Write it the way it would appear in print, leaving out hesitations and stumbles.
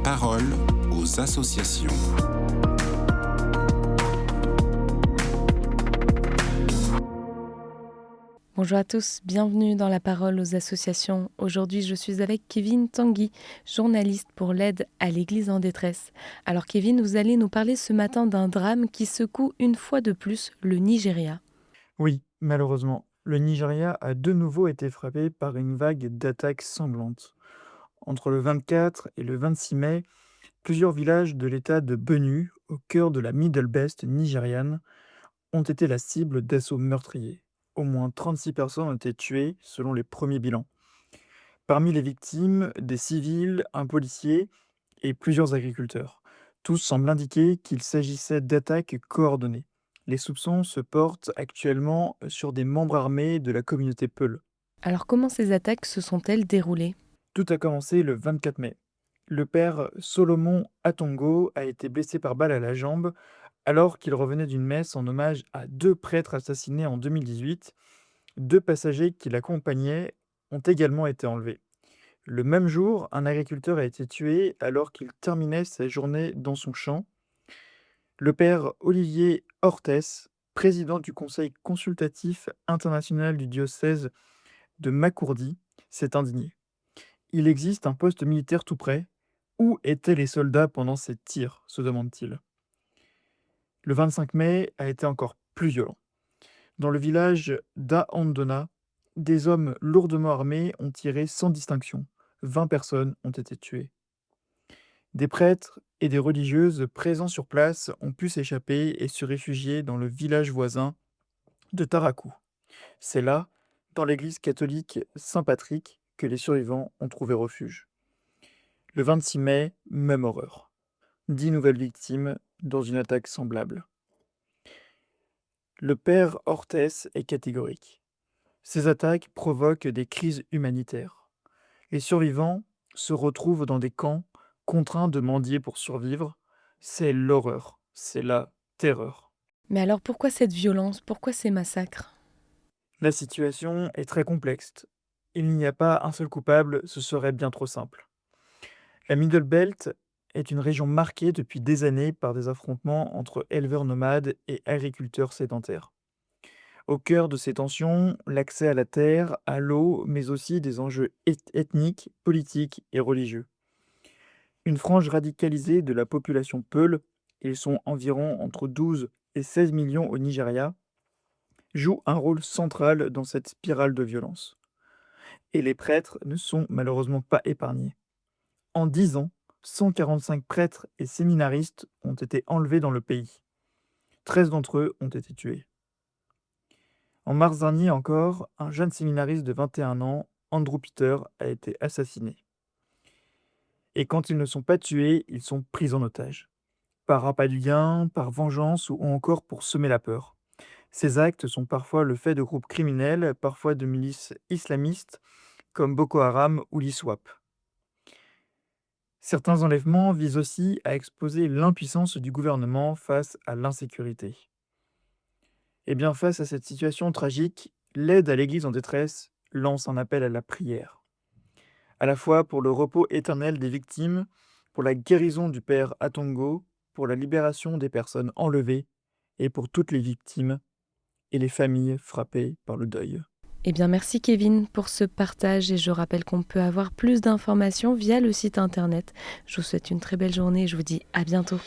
parole aux associations. Bonjour à tous, bienvenue dans La Parole aux associations. Aujourd'hui, je suis avec Kevin Tanguy, journaliste pour l'aide à l'Église en détresse. Alors Kevin, vous allez nous parler ce matin d'un drame qui secoue une fois de plus le Nigeria. Oui, malheureusement, le Nigeria a de nouveau été frappé par une vague d'attaques sanglantes. Entre le 24 et le 26 mai, plusieurs villages de l'état de Benue, au cœur de la Middle Belt nigériane, ont été la cible d'assauts meurtriers. Au moins 36 personnes ont été tuées selon les premiers bilans. Parmi les victimes, des civils, un policier et plusieurs agriculteurs. Tous semblent indiquer qu'il s'agissait d'attaques coordonnées. Les soupçons se portent actuellement sur des membres armés de la communauté Peul. Alors comment ces attaques se sont-elles déroulées ? Tout a commencé le 24 mai. Le père Solomon Atongo a été blessé par balle à la jambe alors qu'il revenait d'une messe en hommage à deux prêtres assassinés en 2018. Deux passagers qui l'accompagnaient ont également été enlevés. Le même jour, un agriculteur a été tué alors qu'il terminait sa journée dans son champ. Le père Olivier Ortès, président du Conseil consultatif international du diocèse de Makurdi, s'est indigné. Il existe un poste militaire tout près. Où étaient les soldats pendant ces tirs, se demande-t-il. Le 25 mai a été encore plus violent. Dans le village d'Aondona, des hommes lourdement armés ont tiré sans distinction. 20 personnes ont été tuées. Des prêtres et des religieuses présents sur place ont pu s'échapper et se réfugier dans le village voisin de Tarakou. C'est là, dans l'église catholique Saint-Patrick, que les survivants ont trouvé refuge. Le 26 mai, même horreur. 10 nouvelles victimes dans une attaque semblable. Le père Ortès est catégorique. Ces attaques provoquent des crises humanitaires. Les survivants se retrouvent dans des camps, contraints de mendier pour survivre. C'est l'horreur, c'est la terreur. Mais alors pourquoi cette violence ? Pourquoi ces massacres ? La situation est très complexe. Il n'y a pas un seul coupable, ce serait bien trop simple. La Middle Belt est une région marquée depuis des années par des affrontements entre éleveurs nomades et agriculteurs sédentaires. Au cœur de ces tensions, l'accès à la terre, à l'eau, mais aussi des enjeux ethniques, politiques et religieux. Une frange radicalisée de la population Peul, ils sont environ entre 12 et 16 millions au Nigeria, joue un rôle central dans cette spirale de violence. Et les prêtres ne sont malheureusement pas épargnés. En 10 ans, 145 prêtres et séminaristes ont été enlevés dans le pays. 13 d'entre eux ont été tués. En mars dernier encore, un jeune séminariste de 21 ans, Andrew Peter, a été assassiné. Et quand ils ne sont pas tués, ils sont pris en otage. Par appât du gain, par vengeance ou encore pour semer la peur. Ces actes sont parfois le fait de groupes criminels, parfois de milices islamistes, comme Boko Haram ou l'ISWAP. Certains enlèvements visent aussi à exposer l'impuissance du gouvernement face à l'insécurité. Et bien face à cette situation tragique, l'aide à l'Église en détresse lance un appel à la prière. À la fois pour le repos éternel des victimes, pour la guérison du père Atongo, pour la libération des personnes enlevées et pour toutes les victimes et les familles frappées par le deuil. Eh bien merci Kevin pour ce partage et je rappelle qu'on peut avoir plus d'informations via le site internet. Je vous souhaite une très belle journée et je vous dis à bientôt.